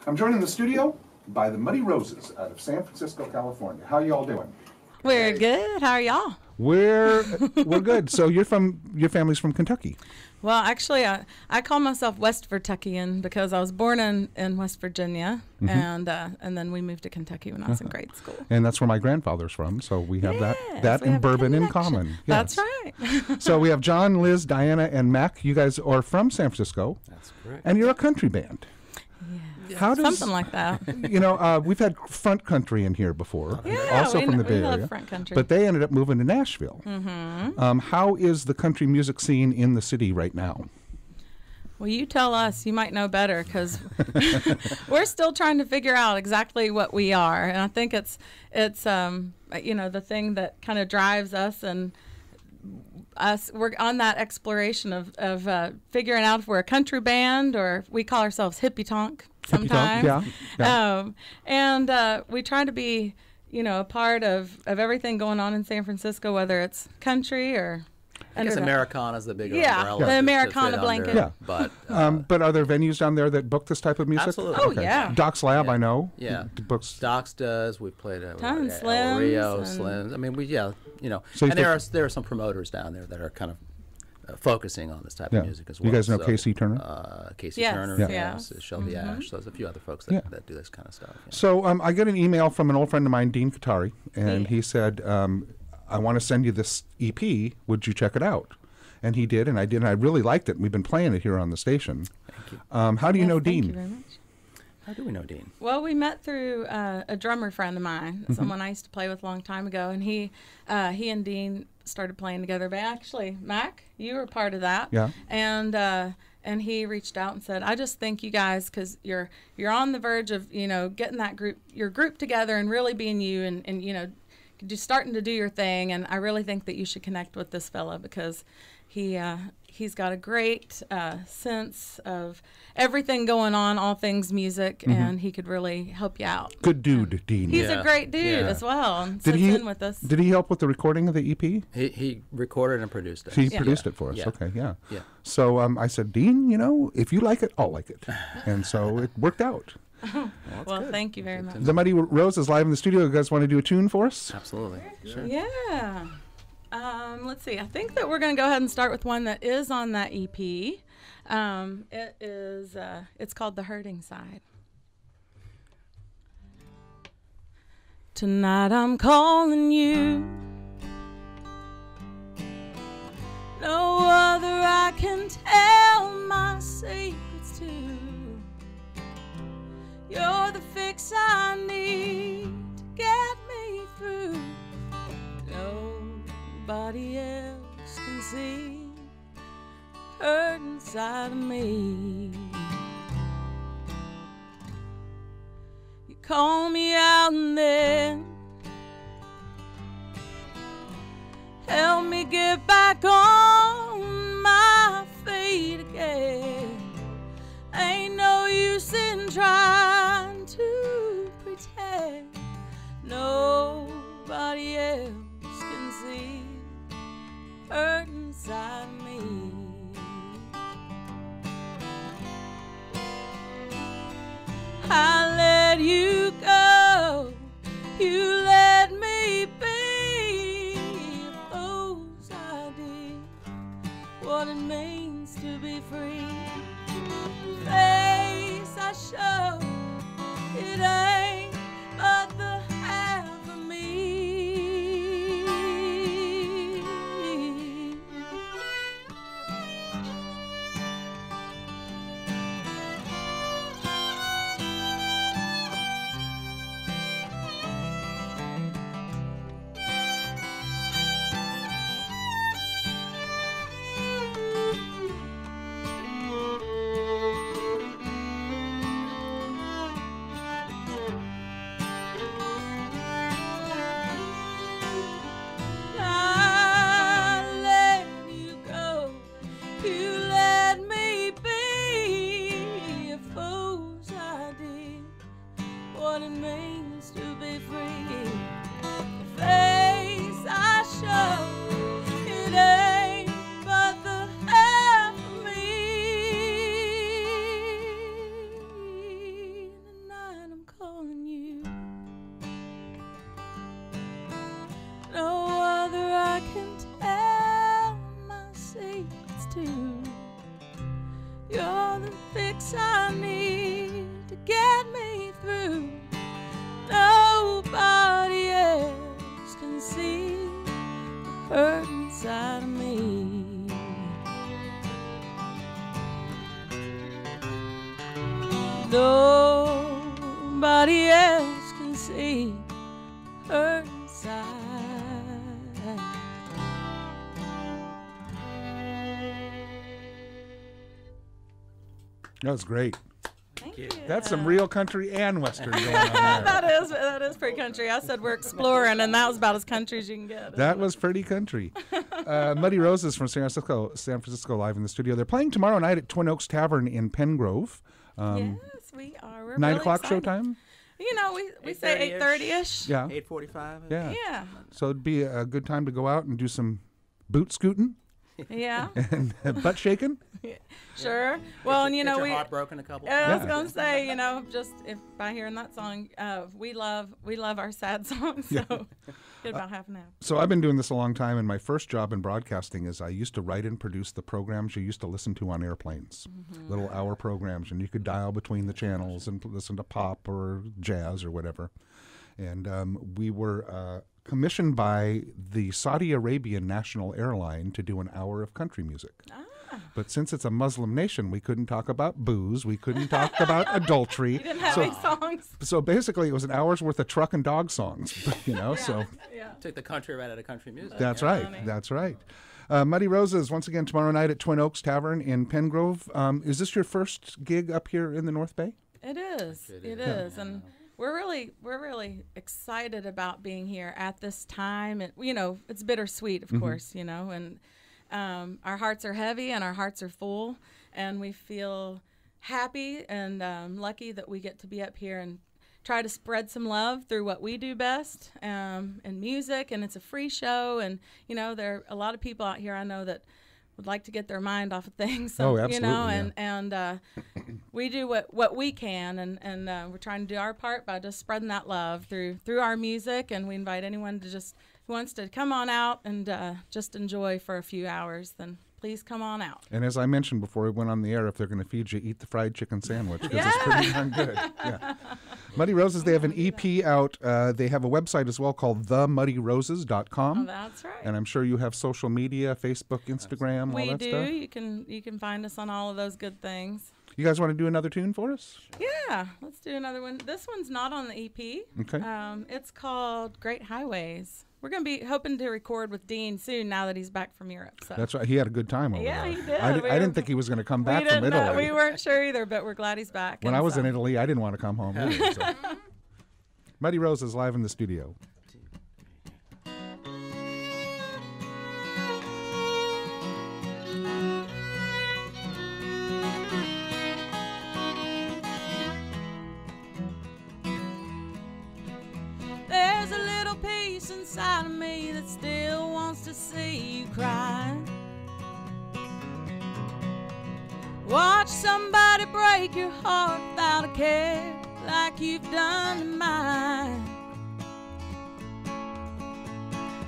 I'm joined in the studio by the Muddy Roses out of San Francisco, California. How you all doing? We're good. How are y'all? We're good. So your family's from Kentucky. Well, actually, I call myself West Virtuckian because I was born in West Virginia, and then we moved to Kentucky when I was in grade school. And that's where my grandfather's from, so we have that we and have bourbon in connection. common. That's Yes. right. So we have John, Liz, Diana, and Mac. You guys are from San Francisco. That's correct. And you're a country band. Yeah. How does, Something like that. You know, we've had front country in here before, Yeah, also from the Bay we love Area. front country. But they ended up moving to Nashville. Mm-hmm. How is the country music scene in the city right now? Well, you tell us. You might know better because we're still trying to figure out exactly what we are. And I think it's you know, the thing that kind of drives us and us. We're on that exploration of figuring out if we're a country band or we call ourselves hippie tonk sometimes. Yeah. And we try to be, you know, a part of everything going on in San Francisco, whether it's country or I guess Americana's the bigger umbrella. The to Americana fit blanket. under, But are there venues down there that book this type of music? Absolutely. Oh, yeah. Doc's Lab, Yeah. I know. Yeah. Books. Doc's does. We've played Tons, El Slims Rio, and- Slims. I mean, you know, So you and there are some promoters down there that are kind of focusing on this type Yeah. of music as well. You guys know So, Casey Turner? Casey Yes, Turner, yeah. yes, Shelby Ash. So there's a few other folks that do this kind of stuff. Yeah. So I get an email from an old friend of mine, Dean Katari, and he said, I want to send you this EP. Would you check it out? And he did, and I did, and I really liked it. We've been playing it here on the station. Thank you. How do you know Thank Dean? you very much. How do we know Dean? Well, we met through a drummer friend of mine, someone I used to play with a long time ago, and he and Dean started playing together. But actually, Mac, you were part of that. Yeah. And he reached out and said, I just think you guys, because you're on the verge of, you know, getting your group together and really being you and you know, just starting to do your thing. And I really think that you should connect with this fella because he's got a great sense of everything going on, all things music, and he could really help you out. Good dude, Dean. He's Yeah. a great dude Yeah. as well. And Did sits he in with us. Did he help with the recording of the EP? He recorded and produced it. He Yeah. produced it for us. Yeah. Okay, yeah. Yeah. So I said, Dean, you know, if you like it, I'll like it, and so it worked out. Well, thank you very much. The Muddy Roses live in the studio. You guys want to do a tune for us? Absolutely. Sure. Yeah. Let's see. I think that we're going to go ahead and start with one that is on that EP. It's called The Hurting Side. Tonight I'm calling you. No other I can tell my secrets to. You're the fix I need to get me through. Nobody else can see hurt inside of me. You call me out and then help me get back on my feet again. Ain't no use in trying to pretend nobody else can see hurt inside me. I let you go, you let me be. Suppose I did what it means to be free. Face I show, it ain't but the half of me. What it means to be free. The face I show, it ain't but the half of me. to get me through. Nobody else can see the hurt inside of me. Nobody else can see the hurt inside. That was great. Thank you. That's some real country and western going on there. that is pretty country. I said we're exploring, and that was about as country as you can get. That was pretty country. Muddy Roses from San Francisco, live in the studio. They're playing tomorrow night at Twin Oaks Tavern in Pengrove. Yes, we are. We're 9 really o'clock excited. showtime? You know, we say 8:30ish. Yeah. 8:45. Yeah. Yeah. So it'd be a good time to go out and do some boot scooting Yeah. and butt shaking. Sure. Well, and Get your heart broken a couple I was times. gonna say, just if by hearing that song, we love our sad songs. So get about half an hour. So I've been doing this a long time, and my first job in broadcasting is I used to write and produce the programs you used to listen to on airplanes, little hour programs, and you could dial between the channels and listen to pop or jazz or whatever. And we were commissioned by the Saudi Arabian National Airline to do an hour of country music. But since it's a Muslim nation, we couldn't talk about booze. We couldn't talk about adultery. You didn't have any songs. So basically, it was an hour's worth of truck and dog songs, So Yeah. Took the country right out of country music. that's yeah. right. Funny. That's right. Muddy Roses, once again, tomorrow night at Twin Oaks Tavern in Pengrove. Is this your first gig up here in the North Bay? It is. It is. And we're really excited about being here at this time. And it's bittersweet, of course, and our hearts are heavy and our hearts are full, and we feel happy and lucky that we get to be up here and try to spread some love through what we do best, in music. And it's a free show, and there are a lot of people out here I know that would like to get their mind off of things. So, absolutely, and we do what we can, and we're trying to do our part by just spreading that love through our music. And we invite anyone who wants to come on out and just enjoy for a few hours, then please come on out. And as I mentioned before we went on the air, if they're going to feed you, eat the fried chicken sandwich, because it's pretty darn good. Yeah. Muddy Roses, they have an EP out. They have a website as well called themuddyroses.com. Oh, that's right. And I'm sure you have social media, Facebook, Instagram, all that stuff. We do. You can find us on all of those good things. You guys want to do another tune for us? Yeah, let's do another one. This one's not on the EP. Okay. It's called Great Highways. We're going to be hoping to record with Dean soon now that he's back from Europe. So. That's right. He had a good time over there. Yeah, he did. I didn't think he was going to come back from Italy. We weren't sure either, but we're glad he's back. When I was in Italy, I didn't want to come home either. So. Muddy Roses live in the studio. There's a little piece inside of me that still wants to see you cry. Watch somebody break your heart without a care like you've done to mine.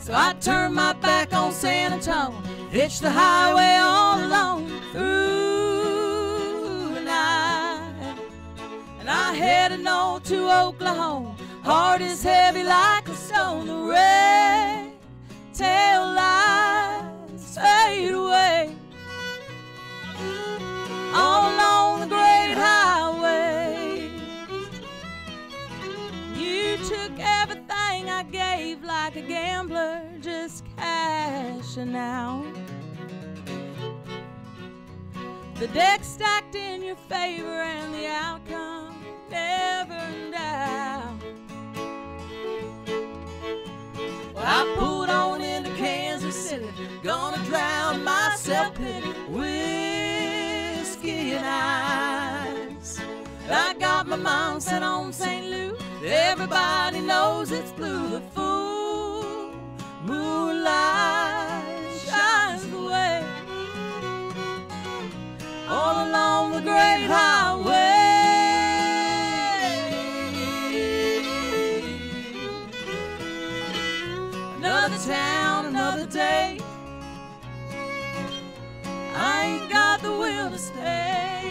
So I turned my back on San Antonio, hitched the highway all alone through the night, and I headed north to Oklahoma. Heart is heavy like a stone. The red tail lights fade away all along the great highway. You took everything I gave like a gambler, just cashing out. The deck stacked in your favor and the outcome never in doubt. Well, I pulled on into Kansas City, gonna drown my self-pity, whiskey and ice. And I got my mind set on St. Louis. Everybody knows it's blue. The full moonlight shines the way all along the great highway. Another town, another day. I ain't got the will to stay.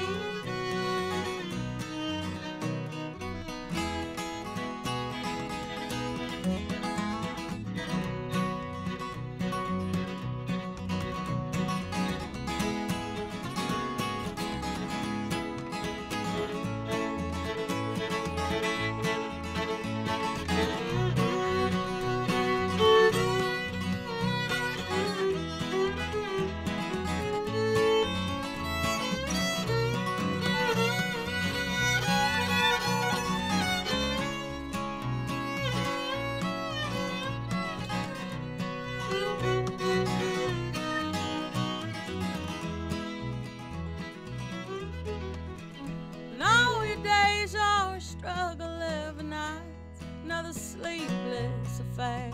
another sleepless affair.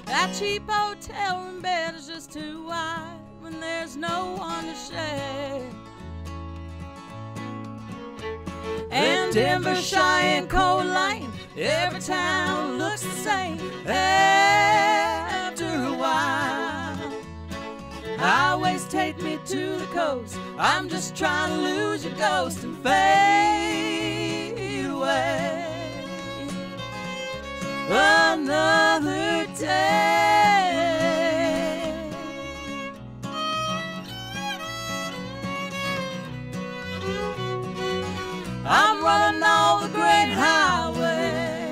That cheap hotel room bed is just too wide when there's no one to share. And Denver, Cheyenne, Coal Lane, every town looks the same after a while. Highways take me to the coast. I'm just trying to lose your ghost and fade away. Another day. I'm running all the great highway.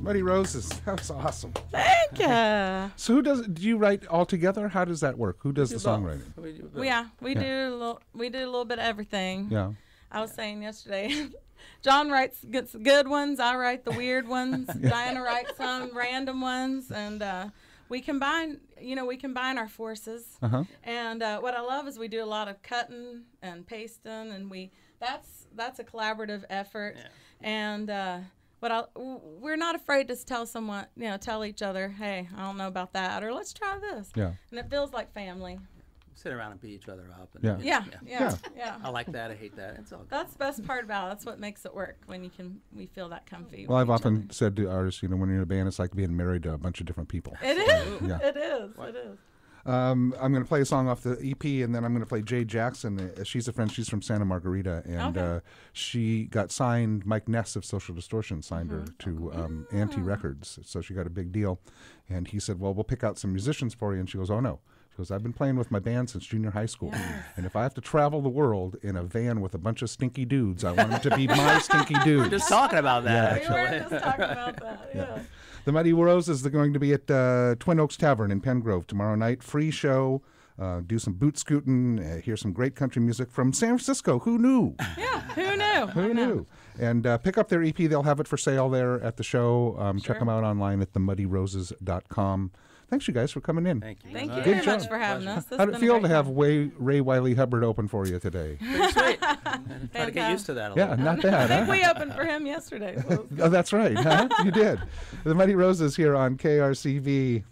Muddy Roses. That was awesome. Thank you. So who does it? Do you write all together? How does that work? Who does the songwriting? We do a little bit of everything. Yeah. I was saying yesterday, John gets the good ones. I write the weird ones. Diana writes some random ones, and we combine our forces. Uh-huh. And what I love is we do a lot of cutting and pasting, and that's a collaborative effort. Yeah. And we're not afraid to tell someone, tell each other, hey, I don't know about that, or let's try this. Yeah. And it feels like family. Sit around and beat each other up. And Yeah. Yeah. I like that. I hate that. It's all good. That's the best part about it. That's what makes it work, when we feel that comfy. Well, I've with each often other. said to artists, when you're in a band, it's like being married to a bunch of different people. It is. Yeah. It is. It is. I'm going to play a song off the EP, and then I'm going to play Jay Jackson. She's a friend. She's from Santa Margarita, and she got signed. Mike Ness of Social Distortion signed her to Anti Records, so she got a big deal. And he said, well, we'll pick out some musicians for you. And she goes, oh, no. She goes, I've been playing with my band since junior high school. Yes. And if I have to travel the world in a van with a bunch of stinky dudes, I want them to be my stinky dudes. We're just talking about that, We were actually. just talking about that. Yeah. The Muddy Roses are going to be at Twin Oaks Tavern in Pengrove tomorrow night. Free show. Do some boot scooting. Hear some great country music from San Francisco. Who knew? Yeah. Who knew? Who knew? And pick up their EP. They'll have it for sale there at the show. Sure. Check them out online at themuddyroses.com. Thanks, you guys, for coming in. Thank you. Thank you Good very job. much for having us. This How has did it been a feel to great have time. Ray Wiley Hubbard open for you today? Pretty sweet. And try to get used to that a Yeah, little. not bad, I think huh? we opened for him yesterday. So Oh, that's right, huh? You did. The Muddy Roses here on KRCB.